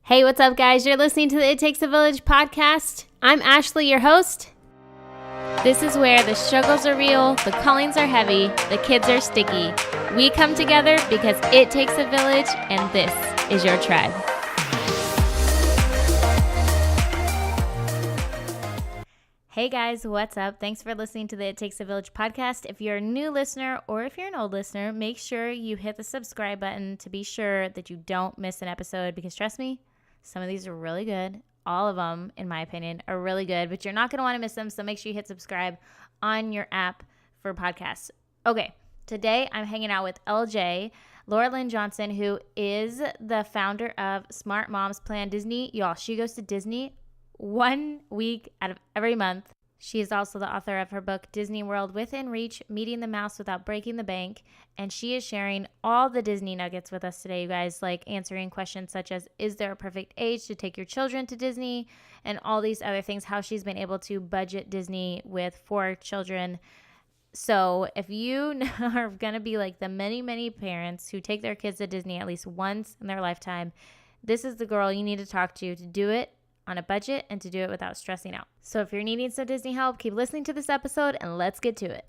Hey, what's up, guys? You're listening to the It Takes a Village podcast. I'm Ashley, your host. This is where the struggles are real, the callings are heavy, the kids are sticky. We come together because it takes a village, and this is your tribe. Hey guys, what's up? Thanks for listening to the It Takes a Village podcast. If you're a new listener or if you're an old listener, make sure you hit the subscribe button to be sure that you don't miss an episode, because trust me, some of these are really good. All of them, in my opinion, are really good, but you're not going to want to miss them, so make sure you hit subscribe on your app for podcasts. Okay, today I'm hanging out with LJ, Laura Lynn Johnson, who is the founder of Smart Moms Plan Disney. Y'all, she goes to Disney 1 week out of every month. She is also the author of her book, Disney World Within Reach, Meeting the Mouse Without Breaking the Bank. And she is sharing all the Disney nuggets with us today, you guys, like answering questions such as, is there a perfect age to take your children to Disney? And all these other things, how she's been able to budget Disney with 4 children. So if you are going to be like the many, many parents who take their kids to Disney at least once in their lifetime, this is the girl you need to talk to do it on a budget and to do it without stressing out. So if you're needing some Disney help, keep listening to this episode and let's get to it.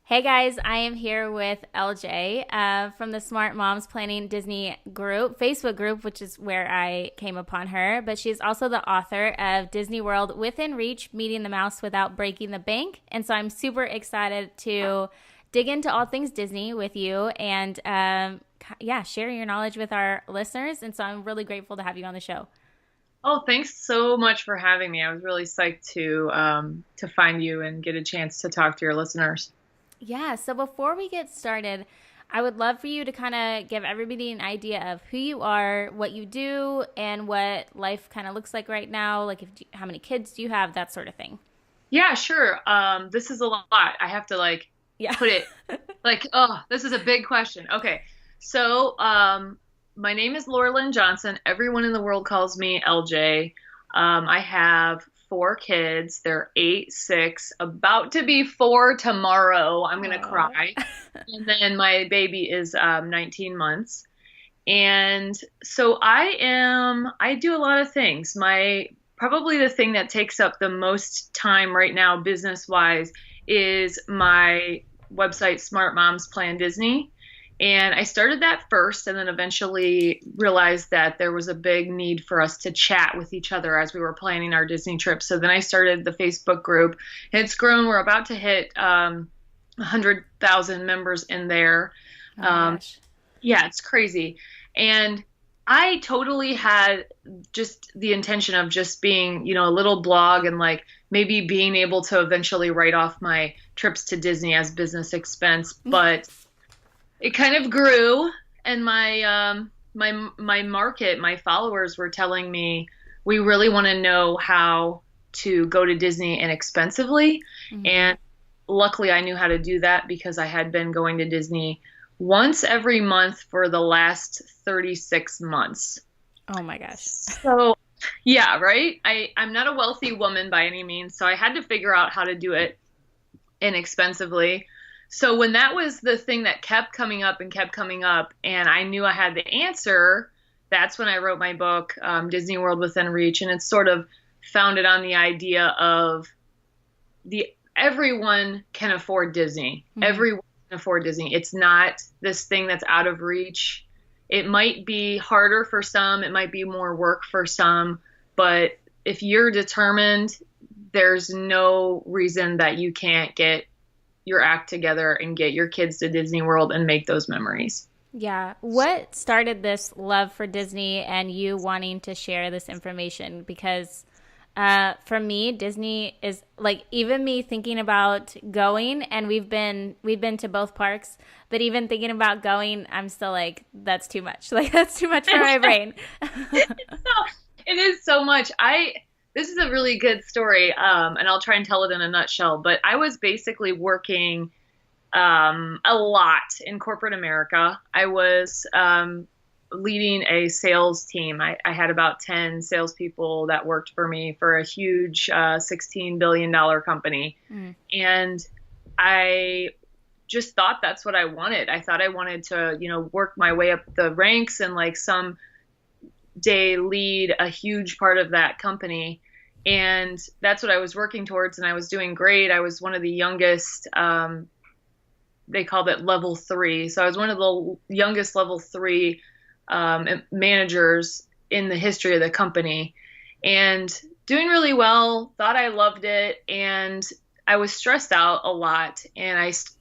Hey guys, I am here with LJ from the Smart Moms Planning Disney group, Facebook group, which is where I came upon her. But she's also the author of Disney World Within Reach, Meeting the Mouse Without Breaking the Bank. And so I'm super excited to dig into all things Disney with you and share your knowledge with our listeners. And so I'm really grateful to have you on the show. Oh, thanks so much for having me. I was really psyched to find you and get a chance to talk to your listeners. Yeah, so before we get started, I would love for you to kind of give everybody an idea of who you are, what you do, and what life kind of looks like right now. Like how many kids do you have, that sort of thing. Yeah, sure. This is a lot. I have to put it this is a big question. Okay, so my name is Laura Lynn Johnson. Everyone in the world calls me LJ. I have 4 kids. They're 8, 6, about to be 4 tomorrow. I'm going to cry. And then my baby is 19 months. And so I do a lot of things. Probably the thing that takes up the most time right now, business-wise, is my website, Smart Moms Plan Disney. And I started that first and then eventually realized that there was a big need for us to chat with each other as we were planning our Disney trip. So then I started the Facebook group. It's grown. We're about to hit 100,000 members in there. Oh my gosh. Yeah, it's crazy. And I totally had just the intention of just being, a little blog and maybe being able to eventually write off my trips to Disney as business expense. But it kind of grew, and my market, my followers were telling me, we really want to know how to go to Disney inexpensively. Mm-hmm. And luckily I knew how to do that because I had been going to Disney once every month for the last 36 months. Oh my gosh. So yeah, right? I'm not a wealthy woman by any means, so I had to figure out how to do it inexpensively. So when that was the thing that kept coming up and I knew I had the answer, that's when I wrote my book, Disney World Within Reach. And it's sort of founded on the idea of everyone can afford Disney. Mm-hmm. Everyone can afford Disney. It's not this thing that's out of reach. It might be harder for some. It might be more work for some. But if you're determined, there's no reason that you can't get your act together and get your kids to Disney World and make those memories. Yeah. What started this love for Disney and you wanting to share this information? Because for me, Disney is even me thinking about going, and we've been to both parks, but even thinking about going, I'm still that's too much. That's too much for my brain. It is so much. This is a really good story, and I'll try and tell it in a nutshell. But I was basically working a lot in corporate America. I was leading a sales team. I had about 10 salespeople that worked for me for a huge $16 billion company. Mm. And I just thought that's what I wanted. I thought I wanted to, work my way up the ranks and some day lead a huge part of that company. And that's what I was working towards. And I was doing great. I was one of the youngest, they called it level 3. So I was one of the youngest level 3 managers in the history of the company, and doing really well, thought I loved it. And I was stressed out a lot. And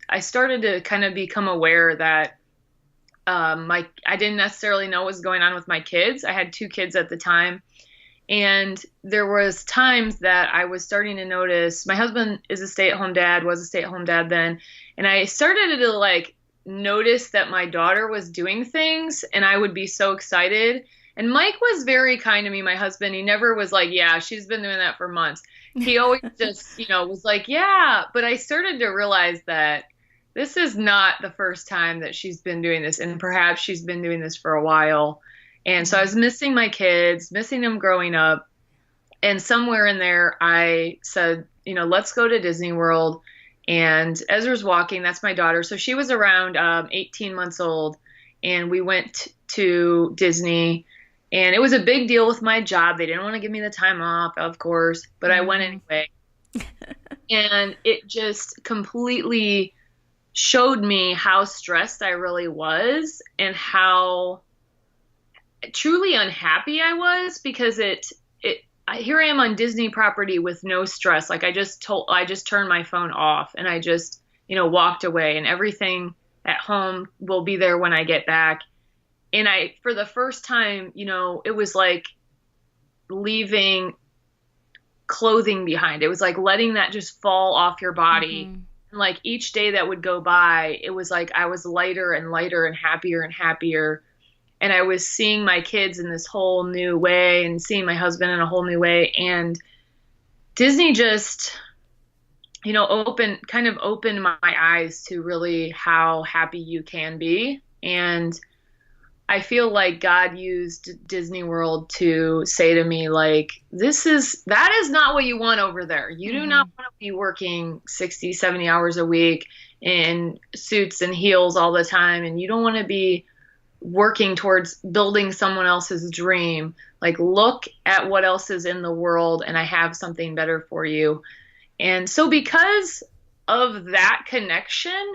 I started to kind of become aware that I didn't necessarily know what was going on with my kids. I had 2 kids at the time. And there was times that I was starting to notice, my husband is a stay-at-home dad, was a stay-at-home dad then. And I started to like notice that my daughter was doing things, and I would be so excited. And Mike was very kind to me, my husband. He never was like, yeah, she's been doing that for months. He always just, was like, yeah. But I started to realize that this is not the first time that she's been doing this. And perhaps she's been doing this for a while. And so I was missing my kids, missing them growing up. And somewhere in there, I said, let's go to Disney World. And Ezra's walking. That's my daughter. So she was around 18 months old. And we went to Disney. And it was a big deal with my job. They didn't want to give me the time off, of course. But I went anyway. And it just completely showed me how stressed I really was and how truly unhappy I was, because here I am on Disney property with no stress. Like I just turned my phone off, and I just, walked away, and everything at home will be there when I get back. And for the first time, it was like leaving clothing behind. It was like letting that just fall off your body. Mm-hmm. And like each day that would go by, it was like I was lighter and lighter and happier. And I was seeing my kids in this whole new way and seeing my husband in a whole new way. And Disney just, opened my eyes to really how happy you can be. And I feel like God used Disney World to say to me, like, that is not what you want over there. You do not want to be working 60, 70 hours a week in suits and heels all the time. And you don't want to be working towards building someone else's dream. Like, look at what else is in the world, and I have something better for you. And so because of that connection,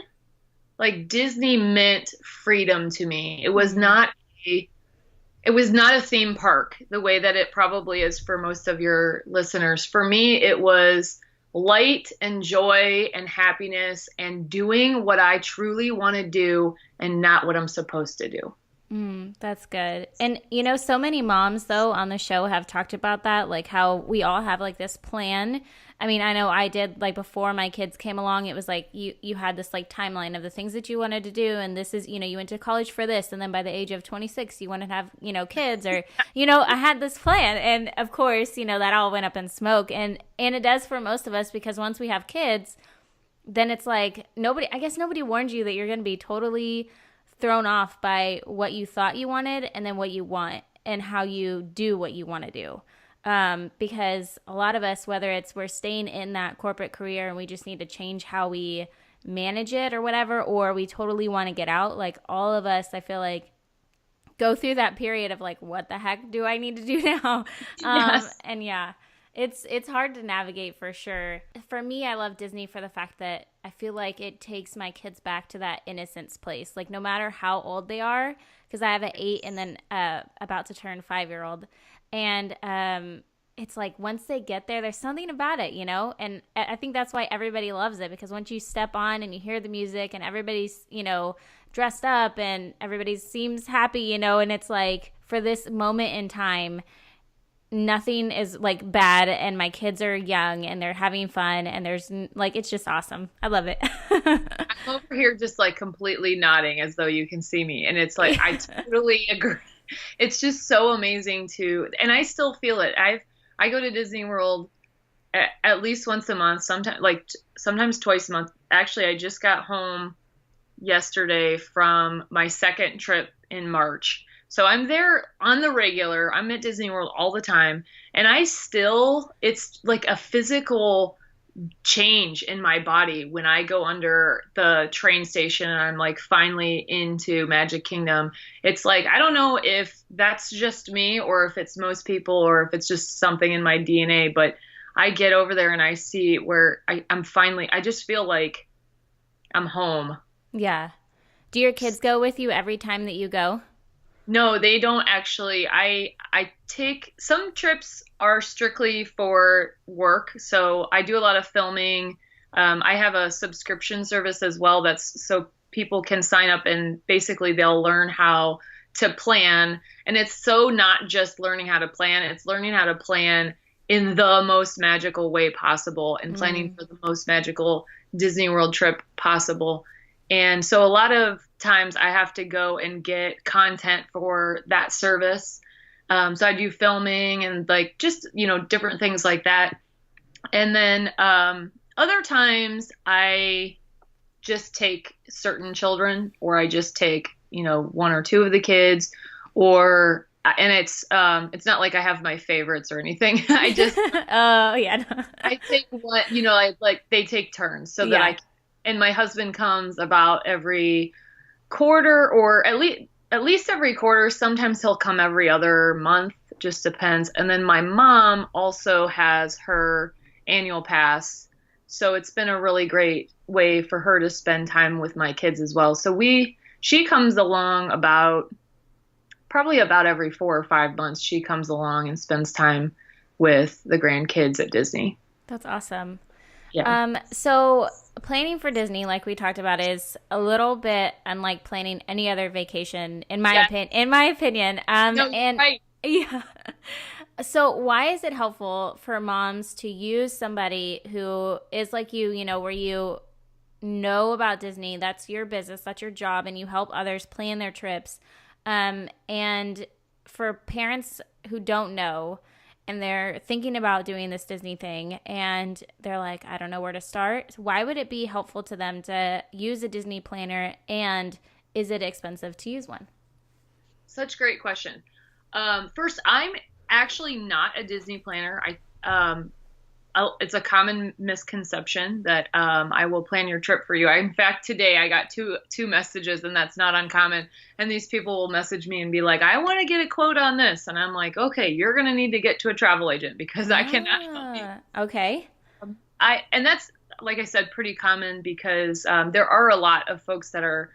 like, Disney meant freedom to me. It was not a theme park the way that it probably is for most of your listeners. For me, it was light and joy and happiness and doing what I truly want to do and not what I'm supposed to do. That's good. And, so many moms, though, on the show have talked about that, like how we all have like this plan. I mean, I know I did, like, before my kids came along, it was like you had this like timeline of the things that you wanted to do. And this is, you went to college for this. And then by the age of 26, you wanted to have, kids, or, I had this plan. And of course, that all went up in smoke. And it does for most of us, because once we have kids, then it's like I guess nobody warned you that you're going to be totally thrown off by what you thought you wanted and then what you want and how you do what you want to do. Because a lot of us, whether it's we're staying in that corporate career and we just need to change how we manage it or whatever, or we totally want to get out, like all of us, I feel like, go through that period of like, what the heck do I need to do now? Yes. And yeah, it's hard to navigate for sure. For me, I love Disney for the fact that I feel like it takes my kids back to that innocence place. Like no matter how old they are, because I have an 8 and then about to turn 5-year-old. And it's like once they get there, there's something about it, And I think that's why everybody loves it, because once you step on and you hear the music and everybody's, dressed up and everybody seems happy, and it's like for this moment in time, nothing is like bad, and my kids are young and they're having fun, and there's like, it's just awesome. I love it. I'm over here just like completely nodding as though you can see me. And it's like, I totally agree. It's just so amazing and I still feel it. I go to Disney World at least once a month, sometimes twice a month. Actually, I just got home yesterday from my second trip in March. So I'm there on the regular. I'm at Disney World all the time. And it's like a physical change in my body when I go under the train station and I'm like finally into Magic Kingdom. It's like, I don't know if that's just me or if it's most people or if it's just something in my DNA, but I get over there and I see where I'm finally, I just feel like I'm home. Yeah. Do your kids go with you every time that you go? No, they don't actually. I take some trips are strictly for work, so I do a lot of filming. I have a subscription service as well that's so people can sign up and basically they'll learn how to plan. And it's so not just learning how to plan, it's learning how to plan in the most magical way possible and planning for the most magical Disney World trip possible. And so a lot of times I have to go and get content for that service. So I do filming and like just, different things like that. And then other times I just take certain children or I just take, one or two of the kids and it's not like I have my favorites or anything. I just oh yeah. I take what, they take turns so that and my husband comes about every quarter or at least every quarter. Sometimes he'll come every other month, just depends. And then my mom also has her annual pass. So it's been a really great way for her to spend time with my kids as well. So she comes along probably about every 4 or 5 months. She comes along and spends time with the grandkids at Disney. That's awesome. Yeah. So planning for Disney, like we talked about, is a little bit unlike planning any other vacation, in my opinion. No, and right. Yeah. So why is it helpful for moms to use somebody who is like you, where you know about Disney, that's your business, that's your job, and you help others plan their trips. And for parents who don't know, and they're thinking about doing this Disney thing, and they're like, I don't know where to start. Why would it be helpful to them to use a Disney planner, and is it expensive to use one? Such a great question. First, I'm actually not a Disney planner. It's a common misconception that I will plan your trip for you. In fact, today I got two messages, and that's not uncommon. And these people will message me and be like, "I want to get a quote on this," and I'm like, "Okay, you're gonna need to get to a travel agent because I cannot help you." Okay. And that's, like I said, pretty common because there are a lot of folks that are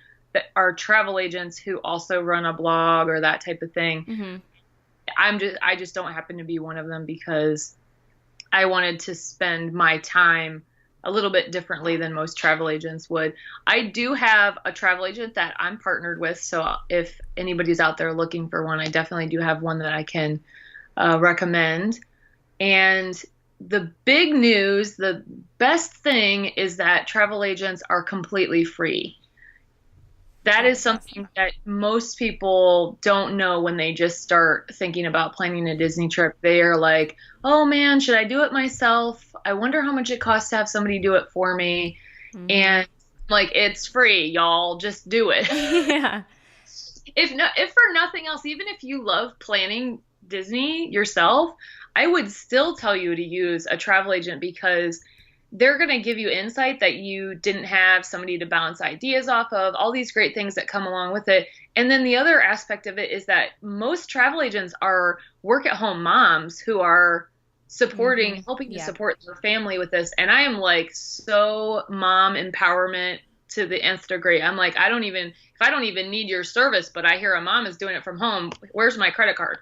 travel agents who also run a blog or that type of thing. Mm-hmm. I just don't happen to be one of them because I wanted to spend my time a little bit differently than most travel agents would. I do have a travel agent that I'm partnered with, so if anybody's out there looking for one, I definitely do have one that I can recommend. And the big news, the best thing is that travel agents are completely free. That is something that most people don't know when they just start thinking about planning a Disney trip. They are like, oh man, should I do it myself? I wonder how much it costs to have somebody do it for me. Mm-hmm. And like, it's free, y'all. Just do it. Yeah. If for nothing else, even if you love planning Disney yourself, I would still tell you to use a travel agent because they're going to give you insight that you didn't have, somebody to bounce ideas off of, all these great things that come along with it. And then the other aspect of it is that most travel agents are work-at-home moms who are supporting, helping to support their family with this. And I am like so mom empowerment to the nth degree. I'm like, if I don't even need your service, but I hear a mom is doing it from home, where's my credit card?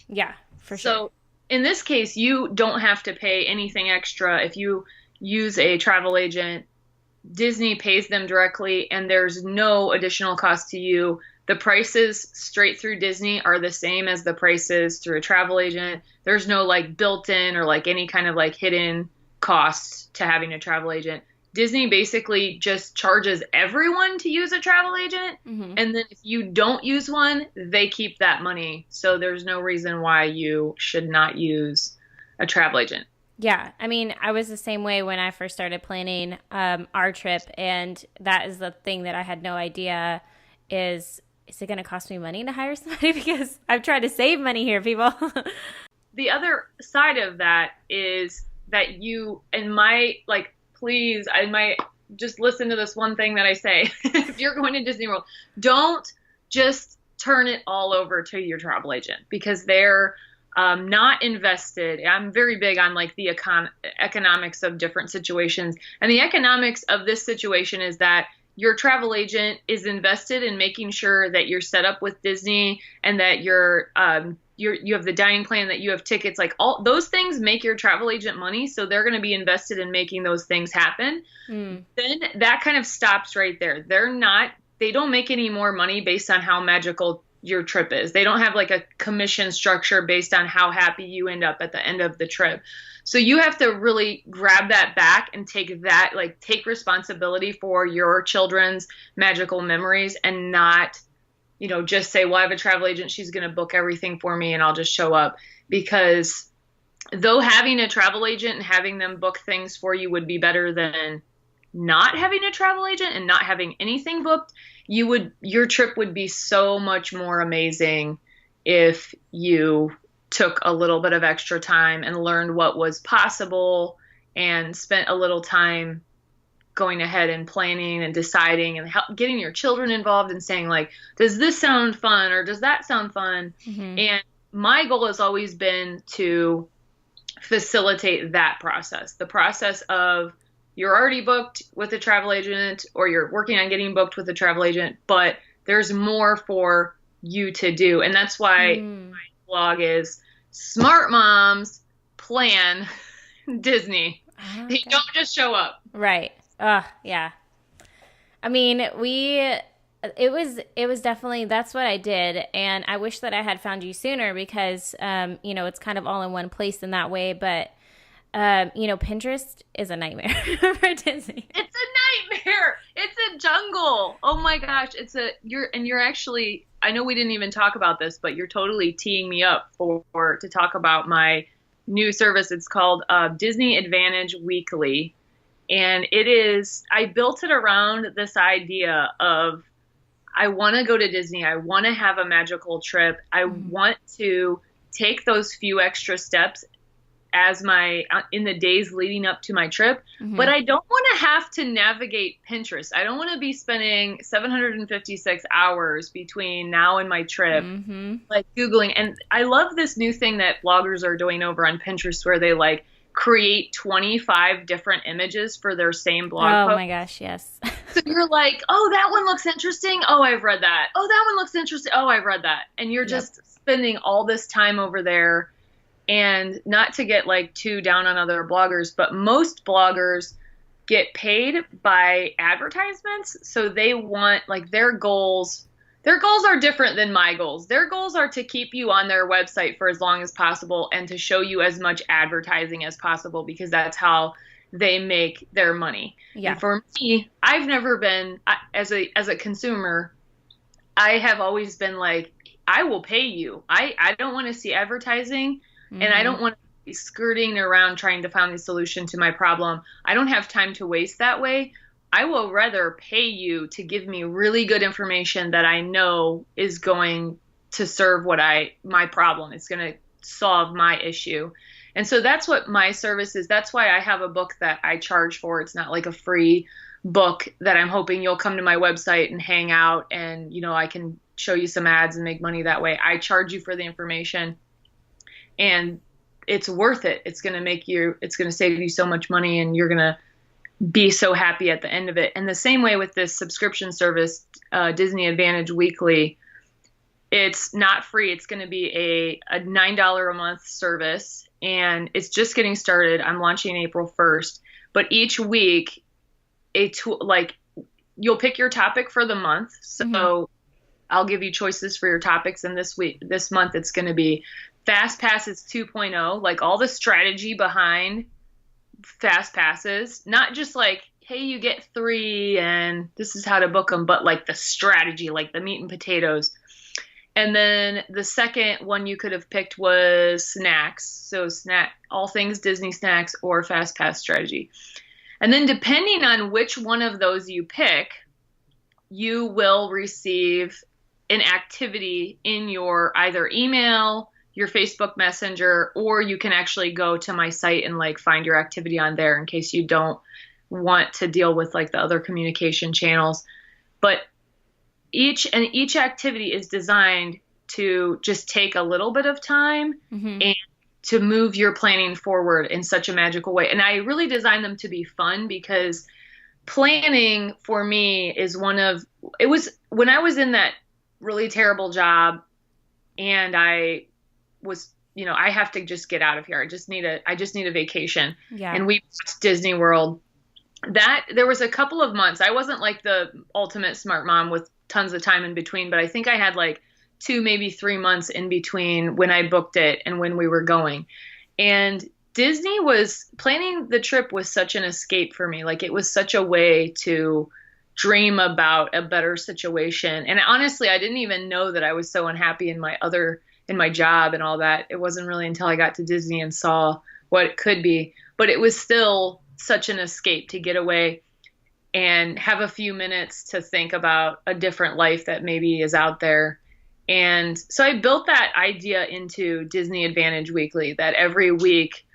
Yeah, for sure. So in this case, you don't have to pay anything extra if you use a travel agent. Disney pays them directly and there's no additional cost to you. The prices straight through Disney are the same as the prices through a travel agent. There's no like built-in or like any kind of like hidden cost to having a travel agent. Disney basically just charges everyone to use a travel agent. Mm-hmm. And then if you don't use one, they keep that money. So there's no reason why you should not use a travel agent. Yeah. I mean, I was the same way when I first started planning our trip. And that is the thing that I had no idea is it going to cost me money to hire somebody? Because I've tried to save money here, people. The other side of that is that you, and please, I might just listen to this one thing that I say. If you're going to Disney World, don't just turn it all over to your travel agent, because they're not invested. I'm very big on like the economics of different situations. And the economics of this situation is that your travel agent is invested in making sure that you're set up with Disney, and that you have the dining plan, that you have tickets, like all those things make your travel agent money. So they're going to be invested in making those things happen. Then that kind of stops right there. They don't make any more money based on how magical your trip is. They don't have like a commission structure based on how happy you end up at the end of the trip. So you have to really grab that back and take responsibility for your children's magical memories, and not, just say, well, I have a travel agent, she's going to book everything for me and I'll just show up. Because though having a travel agent and having them book things for you would be better than not having a travel agent and not having anything booked, your trip would be so much more amazing if you took a little bit of extra time and learned what was possible, and spent a little time going ahead and planning and deciding, and getting your children involved and saying, like, does this sound fun or does that sound fun? And my goal has always been to facilitate that process, the process of, you're already booked with a travel agent, or you're working on getting booked with a travel agent, but there's more for you to do. And that's why my blog is Smart Moms Plan Disney. Okay. They don't just show up. Right. Yeah. I mean, it was definitely, that's what I did. And I wish that I had found you sooner, because, it's kind of all in one place in that way. But, Pinterest is a nightmare for Disney. It's a nightmare. It's a jungle. Oh my gosh. You're actually, I know we didn't even talk about this, but you're totally teeing me up to talk about my new service. It's called Disney Advantage Weekly. And I built it around this idea of, I want to go to Disney. I want to have a magical trip. I want to take those few extra steps in the days leading up to my trip, but I don't want to have to navigate Pinterest. I don't want to be spending 756 hours between now and my trip, like Googling. And I love this new thing that bloggers are doing over on Pinterest, where they like create 25 different images for their same blog post. Oh my gosh, yes. So you're like, oh, that one looks interesting. Oh, I've read that. Oh, that one looks interesting. Oh, I've read that. And you're just spending all this time over there. And not to get like too down on other bloggers, but most bloggers get paid by advertisements. So they want, like, their goals are different than my goals. Their goals are to keep you on their website for as long as possible and to show you as much advertising as possible, because that's how they make their money. Yeah. And for me, I've never been, as a consumer, I have always been like, I will pay you. I don't want to see advertising. And I don't want to be skirting around trying to find the solution to my problem. I don't have time to waste that way. I will rather pay you to give me really good information that I know is going to serve my problem. It's going to solve my issue. And so that's what my service is. That's why I have a book that I charge for. It's not like a free book that I'm hoping you'll come to my website and hang out and, I can show you some ads and make money that way. I charge you for the information. And it's worth it. It's going to save you so much money, and you're going to be so happy at the end of it. And the same way with this subscription service, Disney Advantage Weekly, it's not free. It's going to be a $9 a month service, and it's just getting started. I'm launching April 1st, but each week, you'll pick your topic for the month. So I'll give you choices for your topics. And this month, it's going to be Fast Passes 2.0, like all the strategy behind Fast Passes, not just like, hey, you get 3 and this is how to book them, but like the strategy, like the meat and potatoes. And then the second one you could have picked was snacks. So all things Disney snacks or Fast Pass strategy. And then depending on which one of those you pick, you will receive an activity in your either email, your Facebook Messenger, or you can actually go to my site and like find your activity on there in case you don't want to deal with like the other communication channels. But each activity is designed to just take a little bit of time and to move your planning forward in such a magical way. And I really designed them to be fun, because planning for me is it was when I was in that really terrible job and I was, I have to just get out of here. I just need a vacation. Yeah. And we went to Disney World. There was a couple of months. I wasn't like the ultimate smart mom with tons of time in between, but I think I had like 2, maybe 3 months in between when I booked it and when we were going. And Disney planning the trip was such an escape for me. Like, it was such a way to dream about a better situation. And honestly, I didn't even know that I was so unhappy in my job and all that. It wasn't really until I got to Disney and saw what it could be. But it was still such an escape to get away and have a few minutes to think about a different life that maybe is out there. And so I built that idea into Disney Advantage Weekly, that every week,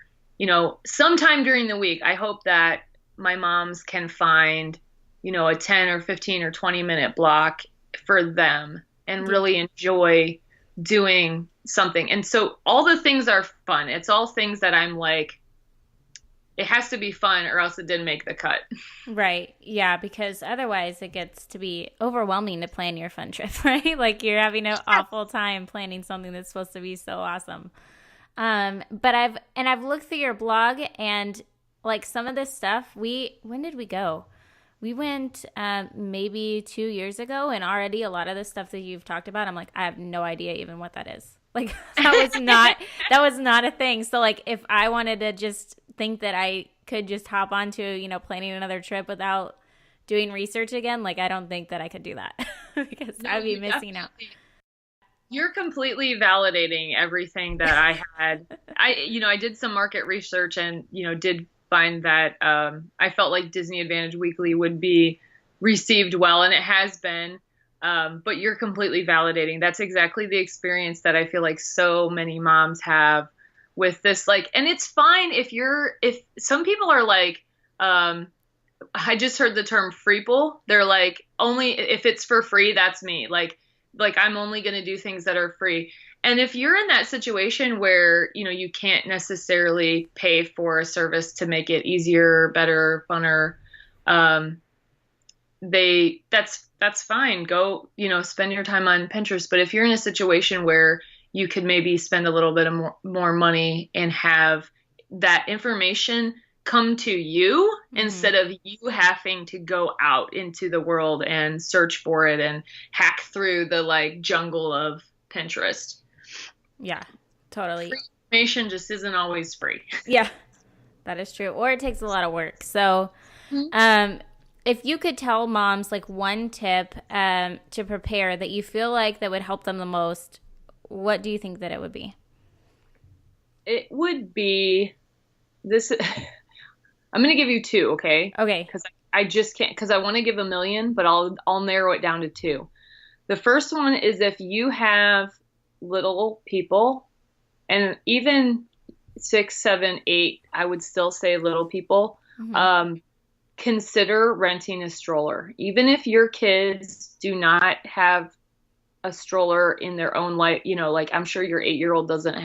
sometime during the week, I hope that my moms can find, a 10 or 15 or 20 minute block for them and really enjoy doing something. And so all the things are fun. It's all things that I'm like, it has to be fun or else it didn't make the cut. Right. Yeah, because otherwise it gets to be overwhelming to plan your fun trip, right? Like, you're having an awful time planning something that's supposed to be so awesome. But I've looked through your blog, and like some of this stuff, when did we go? We went maybe 2 years ago, and already a lot of the stuff that you've talked about, I'm like, I have no idea even what that is. Like, that was not a thing. So like, if I wanted to just think that I could just hop onto, planning another trip without doing research again, like, I don't think that I could do that because I'd be missing out. You're completely validating everything that I had. I did some market research and, did find that I felt like Disney Advantage Weekly would be received well, and it has been. But you're completely validating. That's exactly the experience that I feel like so many moms have with this. Like, and it's fine if some people are like, I just heard the term freeple. They're like, only if it's for free, that's me. Like I'm only going to do things that are free. And if you're in that situation where, you can't necessarily pay for a service to make it easier, better, funner, that's fine. Go, spend your time on Pinterest. But if you're in a situation where you could maybe spend a little bit of more money and have that information come to you instead of you having to go out into the world and search for it and hack through the like jungle of Pinterest. Yeah, totally. Free information just isn't always free. Yeah, that is true. Or it takes a lot of work. So, if you could tell moms like one tip to prepare that you feel like that would help them the most, what do you think that it would be? It would be this. I'm going to give you 2, okay? Okay. Because I just can't, because I want to give a million, but I'll narrow it down to 2. The first one is if you have little people, and even 6, 7, 8, I would still say little people, consider renting a stroller. Even if your kids do not have a stroller in their own life, like I'm sure your 8-year-old doesn't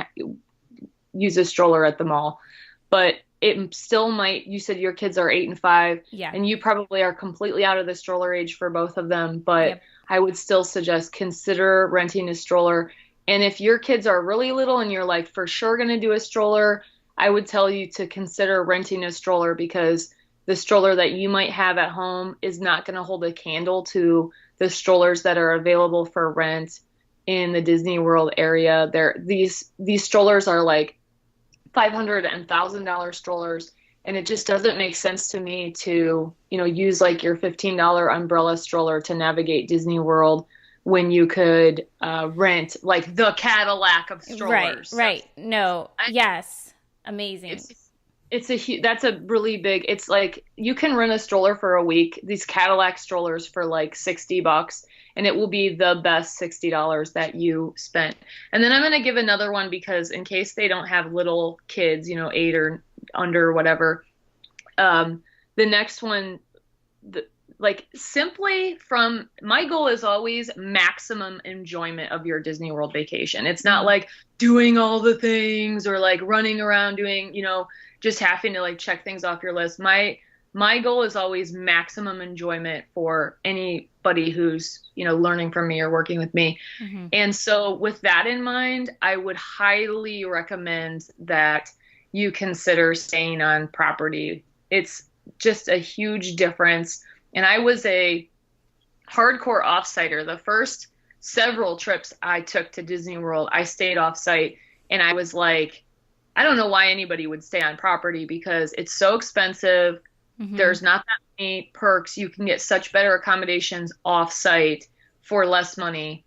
use a stroller at the mall, but it still might. You said your kids are 8 and 5, and you probably are completely out of the stroller age for both of them, but I would still suggest consider renting a stroller. And if your kids are really little and you're like for sure going to do a stroller, I would tell you to consider renting a stroller, because the stroller that you might have at home is not going to hold a candle to the strollers that are available for rent in the Disney World area. These strollers are like $500 and $1,000 strollers, and it just doesn't make sense to me to, use like your $15 umbrella stroller to navigate Disney World when you could rent like the Cadillac of strollers. Right. No. Yes. Amazing. That's a really big, it's like you can rent a stroller for a week, these Cadillac strollers for like $60, and it will be the best $60 that you spent. And then I'm going to give another one because in case they don't have little kids, 8 or under or whatever, the next one, like simply from my goal is always maximum enjoyment of your Disney World vacation. It's not like doing all the things or like running around doing, just having to like check things off your list. My goal is always maximum enjoyment for anybody who's, learning from me or working with me. Mm-hmm. And so with that in mind, I would highly recommend that you consider staying on property. It's just a huge difference. And I was a hardcore off-siter. The first several trips I took to Disney World, I stayed off-site. And I was like, I don't know why anybody would stay on property because it's so expensive. Mm-hmm. There's not that many perks. You can get such better accommodations off-site for less money.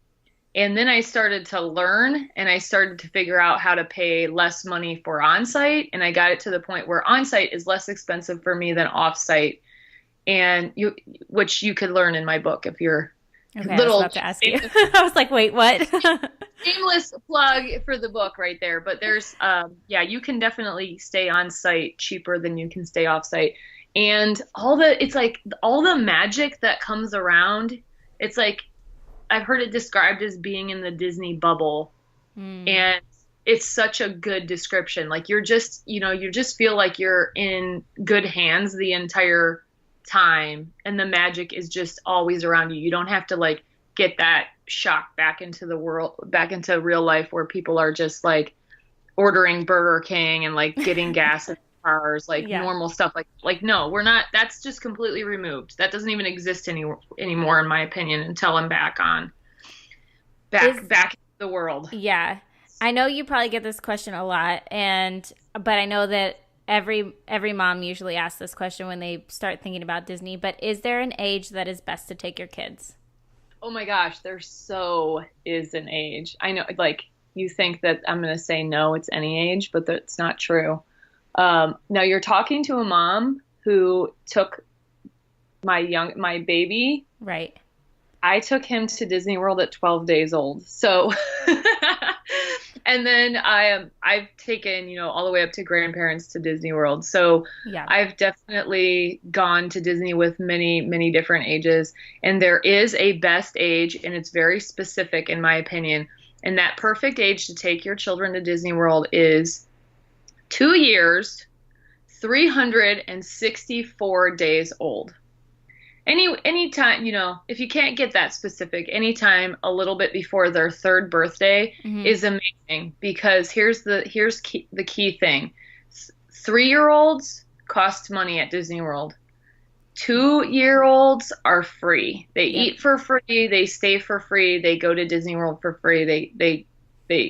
And then I started to learn and I started to figure out how to pay less money for on-site. And I got it to the point where on-site is less expensive for me than off-site. And which you could learn in my book if you're little. I was about to ask you. I was like, wait, what? Shameless plug for the book right there. But there's, you can definitely stay on site cheaper than you can stay off site. And it's like all the magic that comes around. It's like, I've heard it described as being in the Disney bubble. And it's such a good description. Like you just feel like you're in good hands the entire time, and the magic is just always around you. You don't have to like get that shock back into the world, back into real life where people are just like ordering Burger King and like getting gas in cars, like normal stuff. Like no, we're not. That's just completely removed. That doesn't even exist anymore, in my opinion, until I'm back in the world. Yeah, I know you probably get this question a lot, but I know that every mom usually asks this question when they start thinking about Disney, but is there an age that is best to take your kids? Oh my gosh, there so is an age. I know, like, you think that I'm going to say no, it's any age, but that's not true. Now you're talking to a mom who took my baby. Right. I took him to Disney World at 12 days old. So, and then I've taken, all the way up to grandparents to Disney World. So I've definitely gone to Disney with many, many different ages. And there is a best age, and it's very specific in my opinion. And that perfect age to take your children to Disney World is 2 years, 364 days old. Anytime, if you can't get that specific, anytime a little bit before their third birthday is amazing, because here's the key thing. 3-year-olds cost money at Disney World. 2-year-olds are free. They eat for free. They stay for free. They go to Disney World for free. They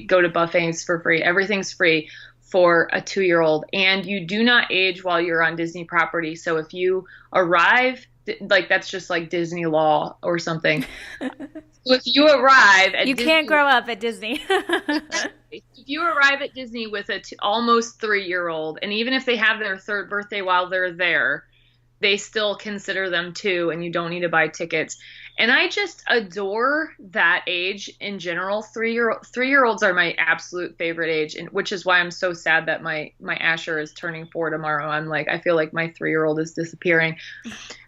go to buffets for free. Everything's free for a 2-year-old. And you do not age while you're on Disney property. So if you arrive, like, that's just like Disney law or something. So if you arrive at you Disney, can't grow up at Disney. If you arrive at Disney with a almost 3-year-old, and even if they have their third birthday while they're there, they still consider them 2, and you don't need to buy tickets. And I just adore that age in general. 3-year-olds are my absolute favorite age, and which is why I'm so sad that my Asher is turning 4 tomorrow. I'm like, I feel like my 3-year-old is disappearing.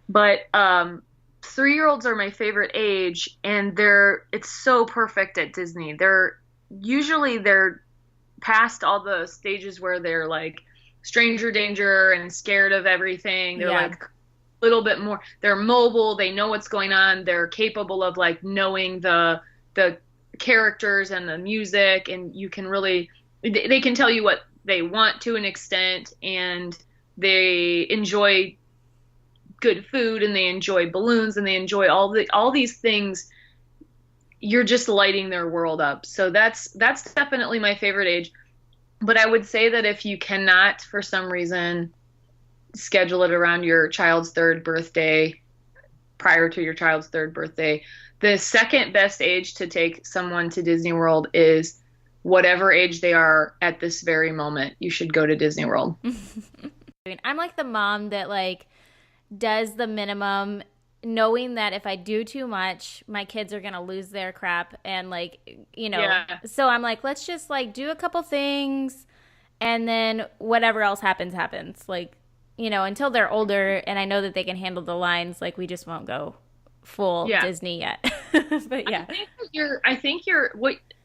But 3-year-olds are my favorite age, and it's so perfect at Disney. They're past all the stages where they're like stranger danger and scared of everything. They're like a little bit more, they're mobile, they know what's going on, they're capable of like knowing the characters and the music, and you can really, they can tell you what they want to an extent, and they enjoy good food, and they enjoy balloons, and they enjoy all these things. You're just lighting their world up. So that's definitely my favorite age. But I would say that if you cannot, for some reason, schedule it around your child's third birthday, prior to your child's third birthday, the second best age to take someone to Disney World is whatever age they are at this very moment. You should go to Disney World. I'm like the mom that like does the minimum knowing that if I do too much, my kids are going to lose their crap. And like, so I'm like, let's just like do a couple things and then whatever else happens, happens. Like, until they're older and I know that they can handle the lines, like we just won't go full Disney yet. But yeah. I think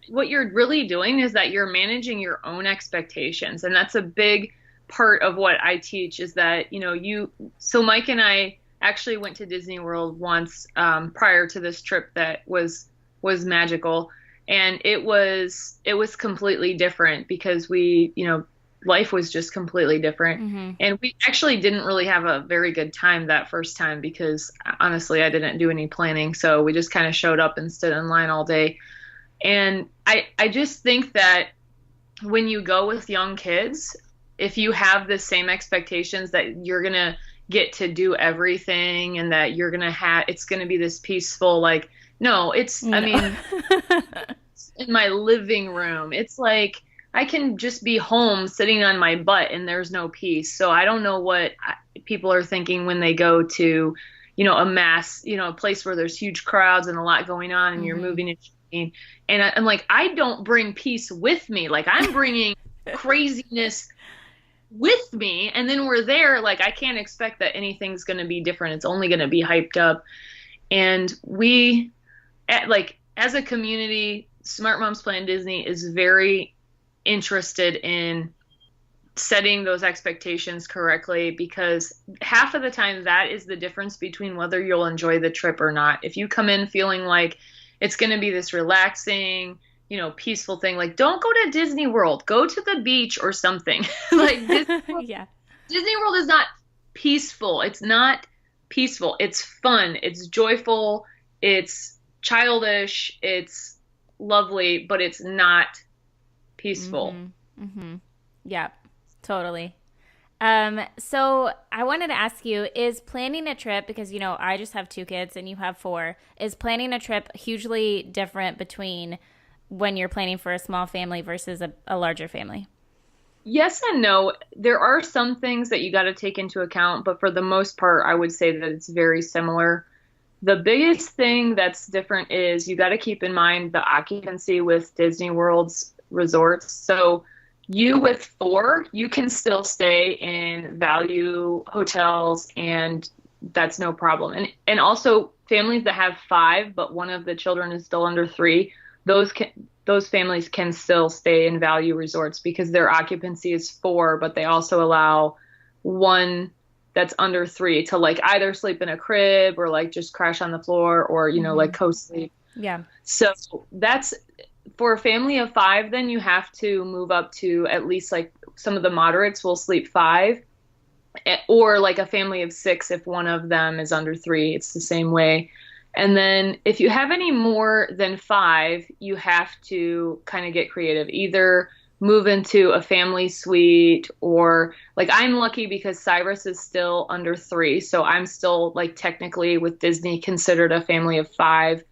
what you're really doing is that you're managing your own expectations. And that's a big part of what I teach is that, so Mike and I actually went to Disney World once prior to this trip that was magical. And it was completely different because we, life was just completely different. Mm-hmm. And we actually didn't really have a very good time that first time because honestly, I didn't do any planning. So we just kind of showed up and stood in line all day. And I just think that when you go with young kids, if you have the same expectations that you're going to get to do everything and that you're going to it's going to be this peaceful, like, no, I mean, in my living room, it's like, I can just be home sitting on my butt and there's no peace. So I don't know what people are thinking when they go to, a mass, a place where there's huge crowds and a lot going on and you're moving and shaking. And I'm like, I don't bring peace with me. Like I'm bringing craziness with me. And then we're there. Like I can't expect that anything's going to be different. It's only going to be hyped up. And we, as a community, Smart Moms Plan Disney is very interested in setting those expectations correctly because half of the time that is the difference between whether you'll enjoy the trip or not. If you come in feeling like it's going to be this relaxing, peaceful thing, like don't go to Disney World, go to the beach or something. Like Disney World is not peaceful. It's not peaceful. It's fun. It's joyful. It's childish. It's lovely, but it's not peaceful. Mm-hmm. Mm-hmm. Yeah, totally. So I wanted to ask you, is planning a trip, because, I just have 2 kids and you have 4, is planning a trip hugely different between when you're planning for a small family versus a larger family? Yes and no. There are some things that you got to take into account, but for the most part, I would say that it's very similar. The biggest thing that's different is you got to keep in mind the occupancy with Disney World's resorts. So you with 4, you can still stay in value hotels and that's no problem. And also families that have 5, but one of the children is still under 3, those families can still stay in value resorts because their occupancy is 4, but they also allow one that's under 3 to like either sleep in a crib or like just crash on the floor or, like co-sleep. Yeah. So that's, for a family of 5, then you have to move up to at least like some of the moderates will sleep 5, or like a family of 6 if one of them is under 3. It's the same way. And then if you have any more than 5, you have to kind of get creative. Either move into a family suite or like I'm lucky because Cyrus is still under 3. So I'm still like technically with Disney considered a family of 5.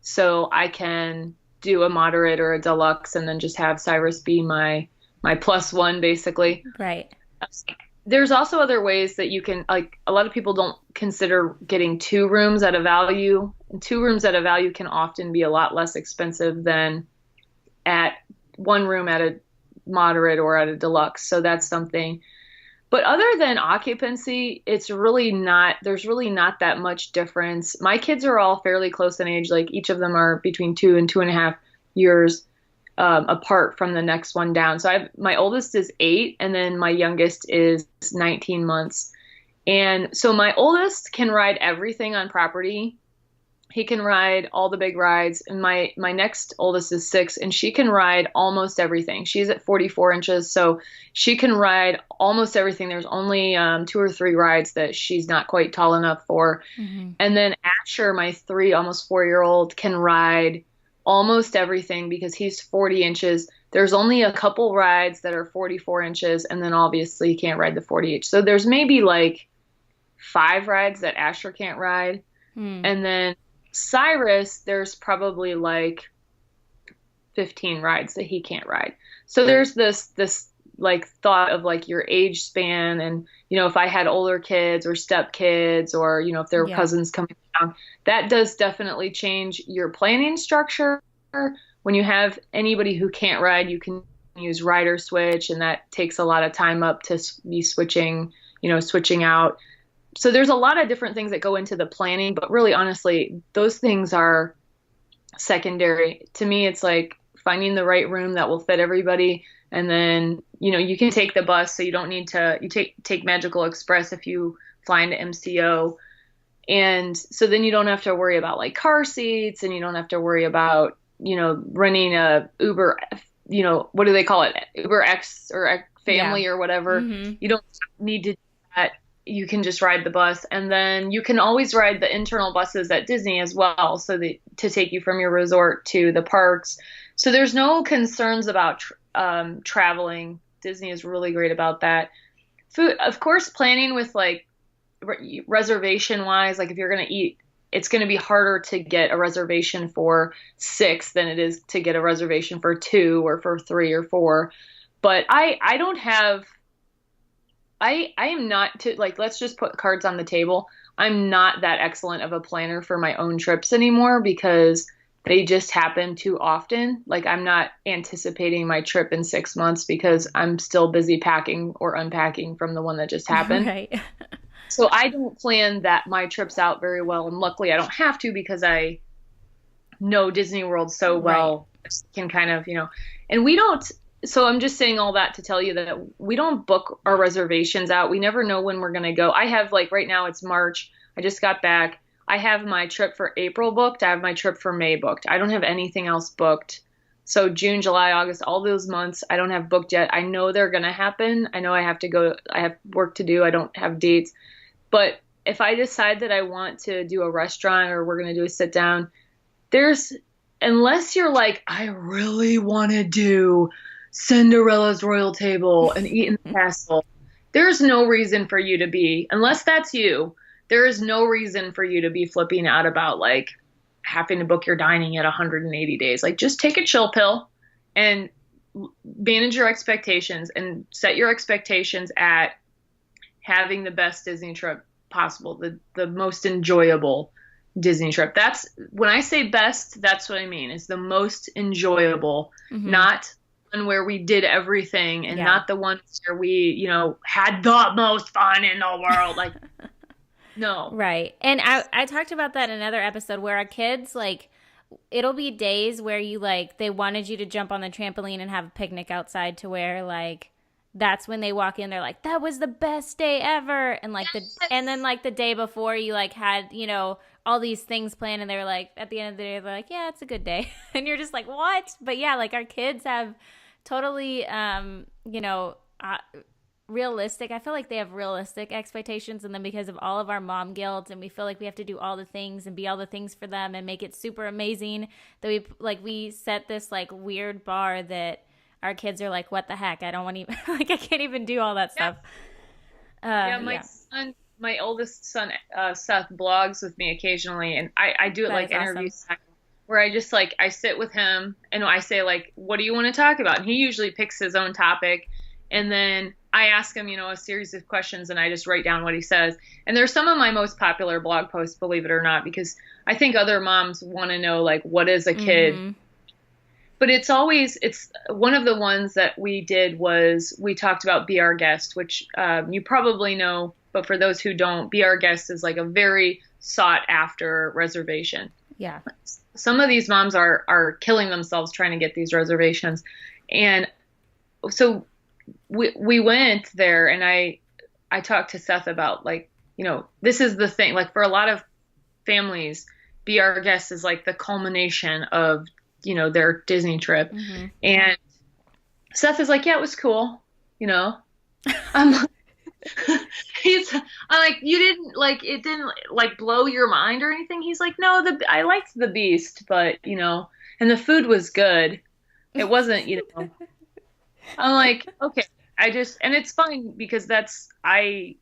So I can do a moderate or a deluxe and then just have Cyrus be my +1 basically. Right. There's also other ways that you can, like a lot of people don't consider getting 2 rooms at a value. And 2 rooms at a value can often be a lot less expensive than at 1 room at a moderate or at a deluxe. So that's something. But other than occupancy, there's really not that much difference. My kids are all fairly close in age. Like each of them are between 2 and 2.5 years apart from the next one down. So my oldest is 8 and then my youngest is 19 months. And so my oldest can ride everything on property. He can ride all the big rides. And my next oldest is 6 and she can ride almost everything. She's at 44 inches. So she can ride almost everything. There's only 2 or 3 rides that she's not quite tall enough for. Mm-hmm. And then Asher, my 3, almost 4-year-old, can ride almost everything because he's 40 inches. There's only a couple rides that are 44 inches. And then obviously he can't ride the 40 inch. So there's maybe like 5 rides that Asher can't ride. And then Cyrus, there's probably like 15 rides that he can't ride. So there's this like thought of like your age span and, you know, if I had older kids or step kids or, you know, if there were cousins coming down, that does definitely change your planning structure. When you have anybody who can't ride, you can use ride or switch, and that takes a lot of time up to be switching, you know, switching out. So there's a lot of different things that go into the planning, but really honestly, those things are secondary. To me, it's like finding the right room that will fit everybody. And then, you know, you can take the bus, so you don't need to, you take Magical Express if you fly into MCO. And so then you don't have to worry about like car seats, and you don't have to worry about, you know, running a Uber, you know, what do they call it? Uber X or X family or whatever. Mm-hmm. You don't need to do that. You can just ride the bus, and then you can always ride the internal buses at Disney as well, so that to take you from your resort to the parks. So there's no concerns about traveling. Disney is really great about that. Food, of course, planning with like reservation wise, like if you're going to eat, it's going to be harder to get a reservation for 6 than it is to get a reservation for 2 or for 3 or 4. But I don't have, I am not to like, let's just put cards on the table. I'm not that excellent of a planner for my own trips anymore because they just happen too often. Like I'm not anticipating my trip in 6 months because I'm still busy packing or unpacking from the one that just happened. Right. So I don't plan that my trips out very well. And luckily I don't have to because I know Disney World so well. Right. Can kind of, you know, and we don't, so I'm just saying all that to tell you that we don't book our reservations out. We never know when we're going to go. I have like right now it's March. I just got back. I have my trip for April booked. I have my trip for May booked. I don't have anything else booked. So June, July, August, all those months I don't have booked yet. I know they're going to happen. I know I have to go. I have work to do. I don't have dates. But if I decide that I want to do a restaurant or we're going to do a sit down, unless you're like, I really want to do Cinderella's Royal Table and eat in the castle, there's no reason for you to be, unless that's you, there is no reason for you to be flipping out about like having to book your dining at 180 days. Like just take a chill pill and manage your expectations and set your expectations at having the best Disney trip possible, the most enjoyable Disney trip. That's when I say best, that's what I mean. It's the most enjoyable, not one where we did everything and not the ones where we, you know, had the most fun in the world. Like, no. Right. And I talked about that in another episode where our kids, like, it'll be days where you, like, they wanted you to jump on the trampoline and have a picnic outside to where, like, that's when they walk in, they're like, that was the best day ever. And, like, and then, like, the day before you, like, had, you know, all these things planned and they were like, at the end of the day, they're like, yeah, it's a good day. And you're just like, what? But, yeah, like, our kids have totally, you know, realistic. I feel like they have realistic expectations, and then because of all of our mom guilt and we feel like we have to do all the things and be all the things for them and make it super amazing, that we set this like weird bar that our kids are like, what the heck, I don't want to even like I can't even do all that stuff. Son, my oldest son Seth blogs with me occasionally, and I do it like interviews awesome. Where I just like I sit with him and I say like, what do you want to talk about? And he usually picks his own topic, and then I ask him, you know, a series of questions, and I just write down what he says. And they're some of my most popular blog posts, believe it or not, because I think other moms want to know, like, what is a kid? Mm-hmm. But it's one of the ones that we did was we talked about Be Our Guest, which you probably know, but for those who don't, Be Our Guest is like a very sought after reservation. Yeah. Some of these moms are killing themselves trying to get these reservations. And so we went there, and I talked to Seth about, like, you know, this is the thing, like for a lot of families, Be Our Guest is like the culmination of, you know, their Disney trip. Mm-hmm. And Seth is like, yeah, it was cool. You know, I'm like, you didn't like, it didn't like blow your mind or anything. He's like, no, I liked the Beast, but you know, and the food was good. It wasn't, you know, I'm like, okay, and it's fine because I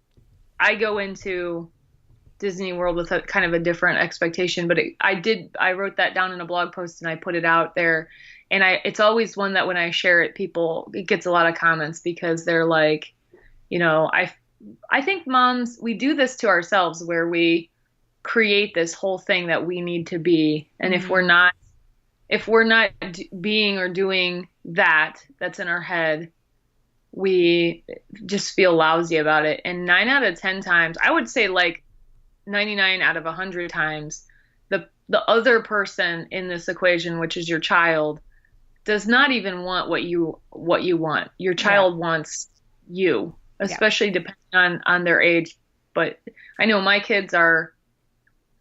go into Disney World with a kind of a different expectation, but I wrote that down in a blog post and I put it out there, And it's always one that when I share it, it gets a lot of comments because they're like, I think moms, we do this to ourselves where we create this whole thing that we need to be. And if we're not being or doing that's in our head, we just feel lousy about it. And 9 out of 10 times, I would say like 99 out of 100 times, the other person in this equation, which is your child, does not even want what you want. Your child wants you, especially depending on their age. But I know my kids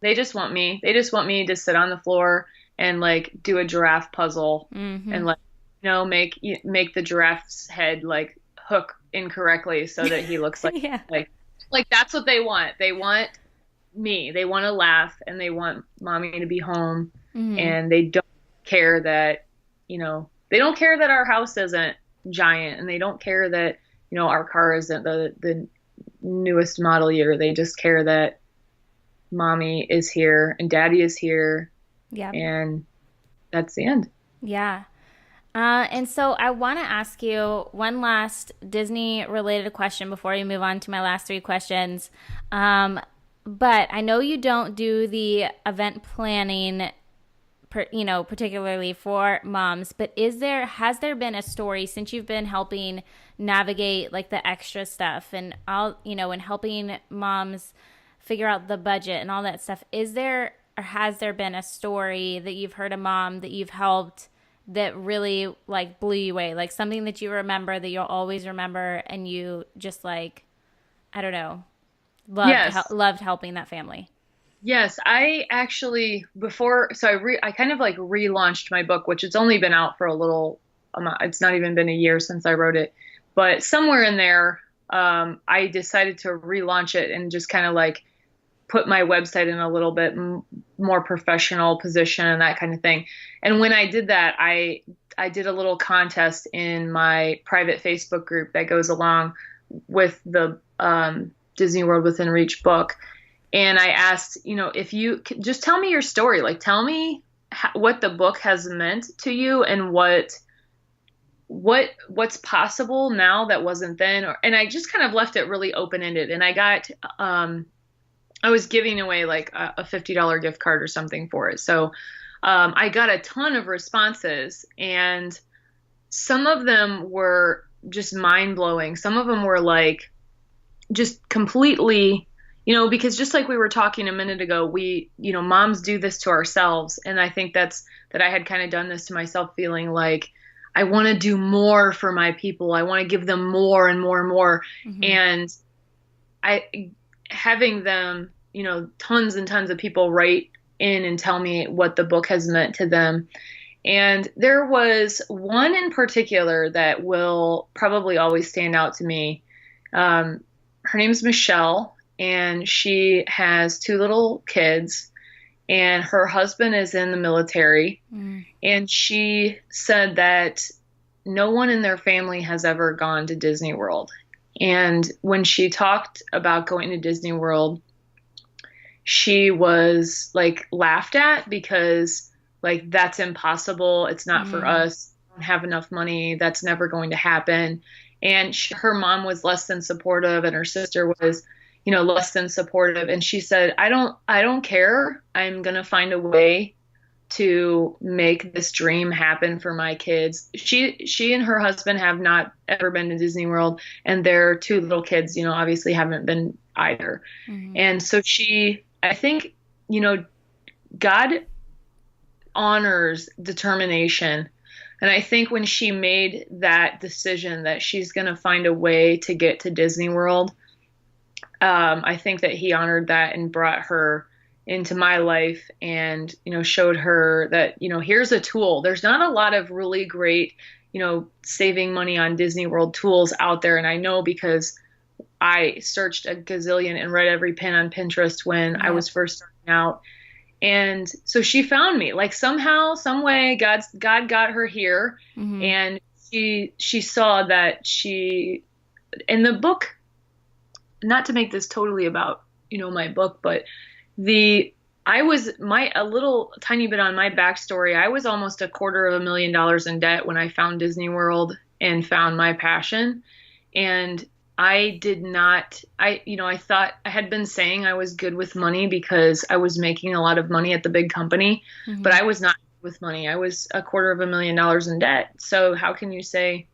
they just want me. They just want me to sit on the floor and like do a giraffe puzzle and like, make the giraffe's head like hook incorrectly so that he looks like, like that's what they want. They want me. They want to laugh and they want mommy to be home. And they don't care that, they don't care that our house isn't giant, and they don't care that, our car isn't the newest model year. They just care that mommy is here and daddy is here. Yeah. And that's the end. Yeah. And so I want to ask you one last Disney related question before we move on to my last 3 questions. But I know you don't do the event planning, particularly for moms, but has there been a story since you've been helping navigate like the extra stuff and and helping moms figure out the budget and all that stuff? Has there been a story that you've heard a mom that you've helped that really like blew you away, like something that you remember that you'll always remember and you just like, I don't know, loved helping that family? Yes, I actually I kind of like relaunched my book, which it's only been out for a little amount. It's not even been a year since I wrote it, but somewhere in there, I decided to relaunch it and just kind of like put my website in a little bit more professional position and that kind of thing. And when I did that, I did a little contest in my private Facebook group that goes along with the Disney World Within Reach book. And I asked, if you just tell me your story, like tell me what the book has meant to you and what's possible now that wasn't then. And I just kind of left it really open-ended. And I was giving away like a $50 gift card or something for it. So I got a ton of responses, and some of them were just mind-blowing. Some of them were like just completely, because just like we were talking a minute ago, we, moms do this to ourselves. And I think that I had kind of done this to myself, feeling like I want to do more for my people. I want to give them more and more and more. And having them, tons and tons of people write in and tell me what the book has meant to them. And there was one in particular that will probably always stand out to me. Her name's Michelle, and she has 2 little kids, and her husband is in the military. And she said that no one in their family has ever gone to Disney World. And when she talked about going to Disney World, she was like laughed at because like, that's impossible. It's not for us. We don't have enough money. That's never going to happen. And her mom was less than supportive, and her sister was, less than supportive. And she said, I don't care. I'm going to find a way to make this dream happen for my kids. She and her husband have not ever been to Disney World, and their 2 little kids, obviously haven't been either. And so I think, God honors determination. And I think when she made that decision that she's going to find a way to get to Disney World, I think that he honored that and brought her into my life and, showed her that, here's a tool. There's not a lot of really great, saving money on Disney World tools out there. And I know because I searched a gazillion and read every pin on Pinterest when I was first starting out. And so she found me, like somehow, some way, God got her here. And she saw that in the book, not to make this totally about, my book, but the I was a little tiny bit on my backstory. I was almost $250,000 in debt when I found Disney World and found my passion. And I did not, I thought I had been saying I was good with money because I was making a lot of money at the big company, but I was not good with money. I was $250,000 in debt. So how can you say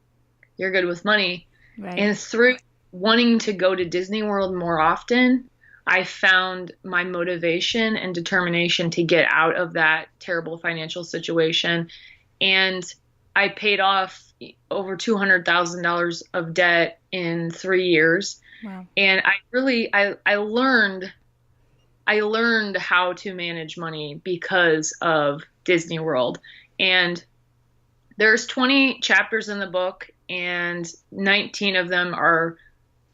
you're good with money? Right. And through wanting to go to Disney World more often, I found my motivation and determination to get out of that terrible financial situation. And I paid off over $200,000 of debt in 3 years. Wow. And I learned how to manage money because of Disney World. And there's 20 chapters in the book, and 19 of them are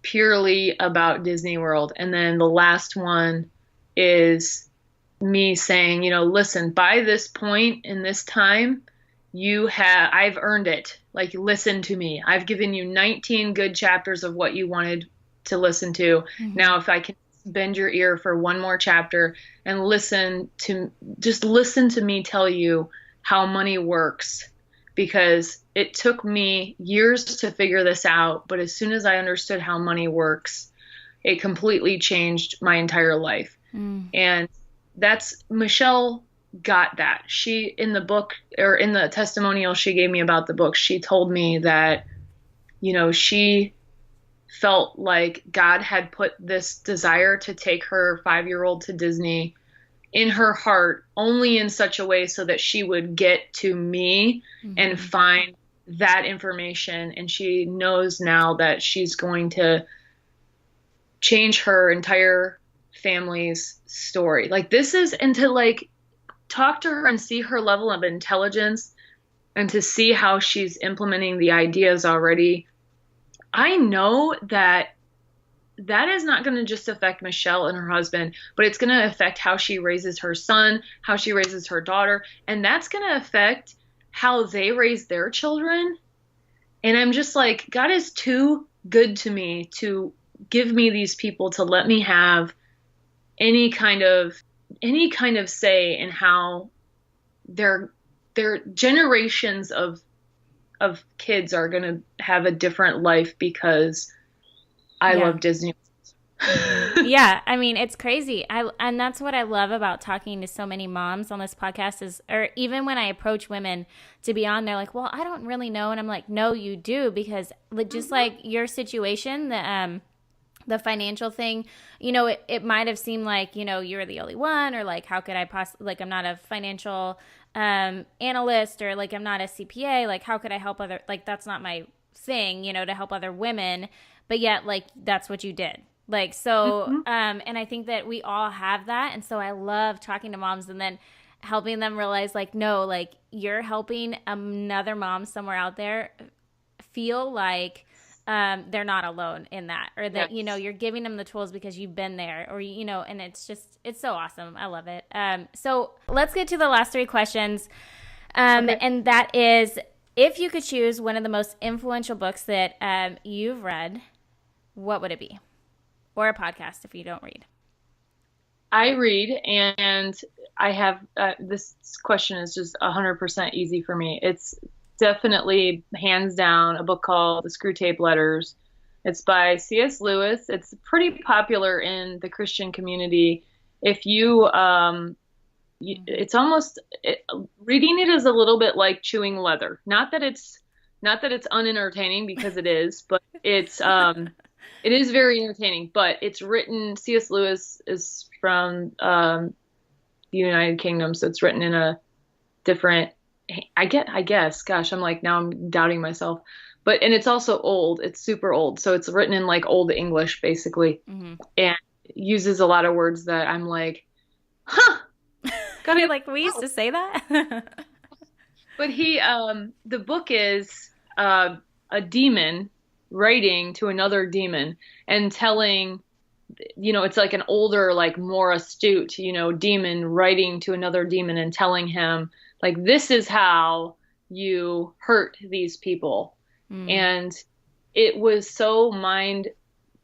purely about Disney World. And then the last one is me saying, listen, by this point in this time, I've earned it. Like, listen to me. I've given you 19 good chapters of what you wanted to listen to. Mm-hmm. Now, if I can bend your ear for one more chapter and listen to me tell you how money works, because it took me years to figure this out. But as soon as I understood how money works, it completely changed my entire life. And Michelle got that. She, in the book, or in the testimonial she gave me about the book, she told me that, she felt like God had put this desire to take her 5-year-old to Disney in her heart only in such a way so that she would get to me and find that information. And she knows now that she's going to change her entire family's story. Like, this is, and to like talk to her and see her level of intelligence and to see how she's implementing the ideas already. I know that is not going to just affect Michelle and her husband, but it's going to affect how she raises her son, how she raises her daughter, and that's going to affect how they raise their children. And I'm just like, God is too good to me to give me these people to let me have any kind of say in how their generations of kids are going to have a different life because I love Disney. Yeah, I mean, it's crazy. And that's what I love about talking to so many moms on this podcast or even when I approach women to be on, they're like, well, I don't really know. And I'm like, no, you do, because just like your situation, the financial thing, it might have seemed like, you're the only one, or like, how could I possibly, like, I'm not a financial analyst, or like, I'm not a CPA. Like, how could I help that's not my thing, to help other women. But yet, like, that's what you did. Like, so, and I think that we all have that. And so I love talking to moms and then helping them realize, like, no, like, you're helping another mom somewhere out there feel like they're not alone in that, or that, you're giving them the tools because you've been there, or, and it's so awesome. I love it. So let's get to the last 3 questions. Okay. And that is, if you could choose one of the most influential books that you've read, what would it be? Or a podcast if you don't read. I read, and I have this question is just 100% easy for me. It's definitely, hands down, a book called The Screwtape Letters. It's by C.S. Lewis. It's pretty popular in the Christian community. If you, it's almost, reading it is a little bit like chewing leather. Not that it's unentertaining, because it is, but it's it is very entertaining. But it's written, C.S. Lewis is from the United Kingdom, so it's written in a different, I guess, gosh, I'm like, now I'm doubting myself. And it's also old. It's super old. So it's written in like Old English, basically, and uses a lot of words that I'm like, huh. You're like, we used to say that. But the book is a demon writing to another demon and telling, it's like an older, like more astute, demon writing to another demon and telling him, like, this is how you hurt these people. And it was so mind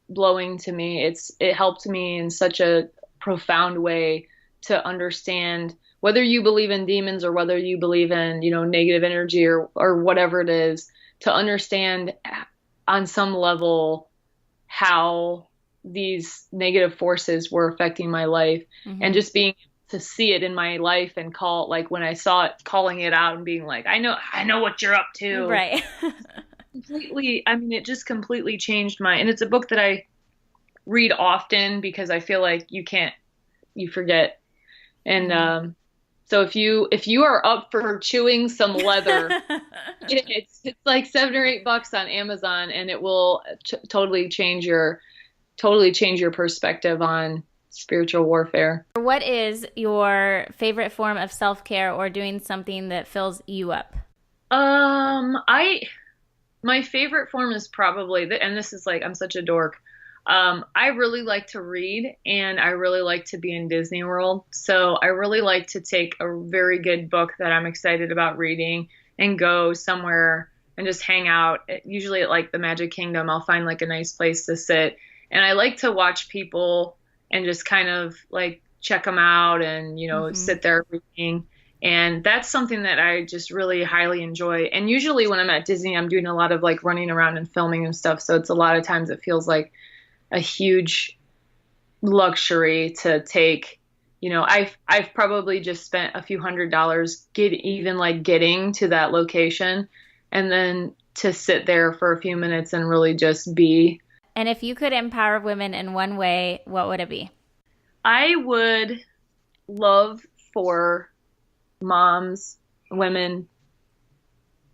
blowing to me. It helped me in such a profound way to understand whether you believe in demons or whether you believe in, negative energy or whatever it is, to understand on some level how these negative forces were affecting my life, and just being to see it in my life and call, like when I saw it, calling it out and being like, I know what you're up to. Right. Completely. I mean, it just completely changed and it's a book that I read often because I feel like you forget. And, so if you are up for chewing some leather, it's like $7 or $8 on Amazon, and it will totally change your perspective on spiritual warfare. What is your favorite form of self-care or doing something that fills you up? My favorite form is probably, and this is like, I'm such a dork. I really like to read, and I really like to be in Disney World. So I really like to take a very good book that I'm excited about reading and go somewhere and just hang out. Usually at like the Magic Kingdom, I'll find like a nice place to sit. And I like to watch people and just kind of like check them out and, sit there reading. And that's something that I just really highly enjoy. And usually when I'm at Disney, I'm doing a lot of like running around and filming and stuff. So it's a lot of times it feels like a huge luxury to take. I've probably just spent a few $100s getting to that location, and then to sit there for a few minutes and really just be. And if you could empower women in one way, what would it be? I would love for moms, women,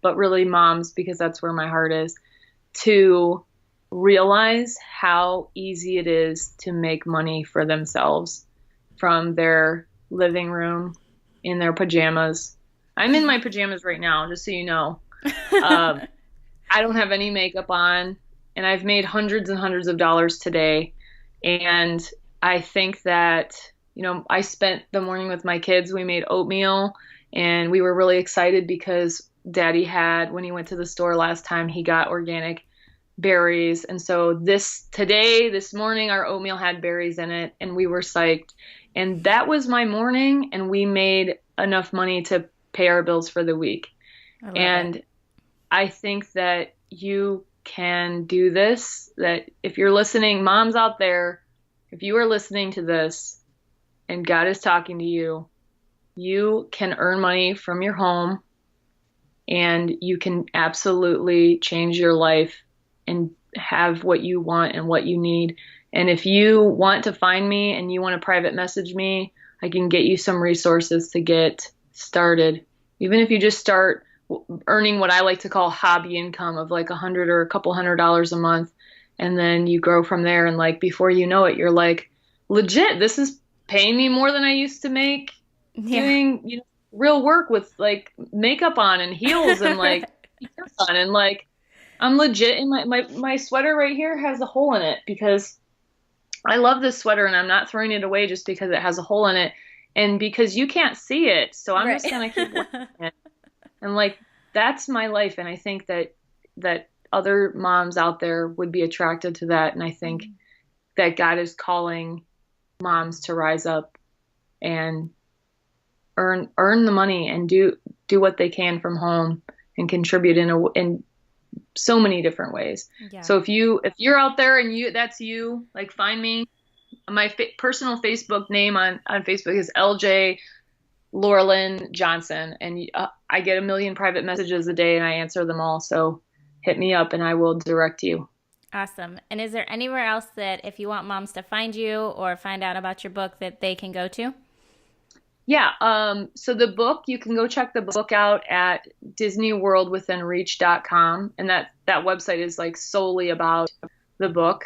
but really moms, because that's where my heart is, to realize how easy it is to make money for themselves from their living room in their pajamas. I'm in my pajamas right now, just so you know. I don't have any makeup on, and I've made hundreds and hundreds of dollars today. And I think that, I spent the morning with my kids. We made oatmeal, and we were really excited because Daddy when he went to the store last time, he got organic berries. And so this morning, our oatmeal had berries in it, and we were psyched. And that was my morning, and we made enough money to pay our bills for the week. I think that you can do this, that if you're listening, moms out there, if you are listening to this and God is talking to you, you can earn money from your home, and you can absolutely change your life and have what you want and what you need. And if you want to find me and you want to private message me, I can get you some resources to get started. Even if you just start earning what I like to call hobby income of like $100 or a couple $100s a month. And then you grow from there. And like, before you know it, you're like, legit, this is paying me more than I used to make doing, real work with like makeup on and heels and like ears on, and like, I'm legit. And my sweater right here has a hole in it because I love this sweater, and I'm not throwing it away just because it has a hole in it and because you can't see it. So I'm just going to keep wearing it. And like, that's my life. And I think that other moms out there would be attracted to that. And I think that God is calling moms to rise up and earn the money and do what they can from home and contribute in so many different ways. Yeah. So if you're out there and that's you, like, find me. My personal Facebook name on Facebook is LJ Laurelyn Johnson, and I get 1 million private messages a day, and I answer them all. So hit me up, and I will direct you. Awesome. And is there anywhere else that if you want moms to find you or find out about your book that they can go to? Yeah. So the book, you can go check the book out at DisneyWorldWithinReach.com. And that website is like solely about the book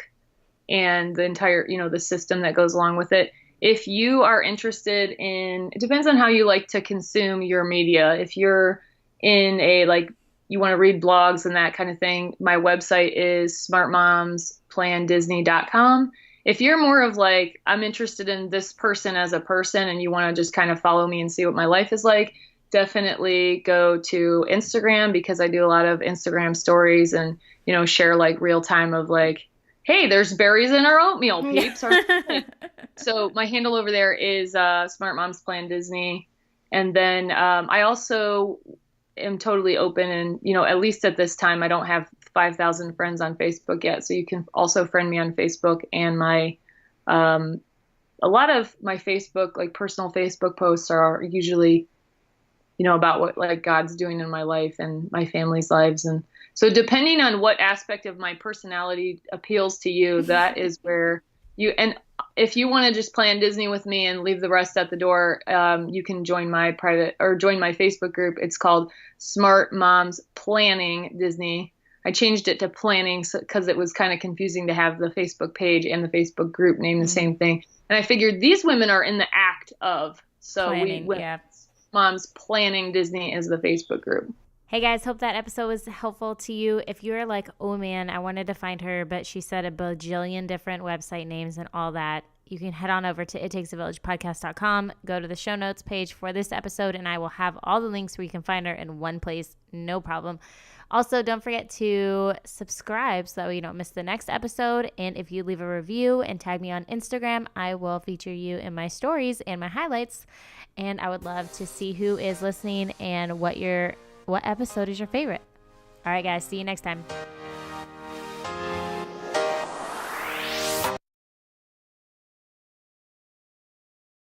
and the entire, the system that goes along with it. If you are interested in, it depends on how you like to consume your media. If you're in you want to read blogs and that kind of thing, my website is smartmomsplandisney.com. If you're more of like, I'm interested in this person as a person and you want to just kind of follow me and see what my life is like, definitely go to Instagram, because I do a lot of Instagram stories and, share like real time of like, hey, there's berries in our oatmeal, peeps. So my handle over there is Smart Moms Plan Disney. And then I also am totally open, and at least at this time, I don't have 5,000 friends on Facebook yet. So you can also friend me on Facebook, and my a lot of my Facebook, like personal Facebook posts are usually about what like God's doing in my life and my family's lives. And so depending on what aspect of my personality appeals to you, that is where and if you want to just plan Disney with me and leave the rest at the door, you can join my Facebook group. It's called Smart Moms Planning Disney. I changed it to planning because it was kind of confusing to have the Facebook page and the Facebook group name the same thing. And I figured these women are in the act of, so planning, Moms Planning Disney is the Facebook group. Hey guys, hope that episode was helpful to you. If you're like, oh man, I wanted to find her, but she said a bajillion different website names and all that, you can head on over to ittakesavillagepodcast.com, go to the show notes page for this episode, and I will have all the links where you can find her in one place, no problem. Also, don't forget to subscribe so that way you don't miss the next episode. And if you leave a review and tag me on Instagram, I will feature you in my stories and my highlights. And I would love to see who is listening and what episode is your favorite. All right, guys. See you next time.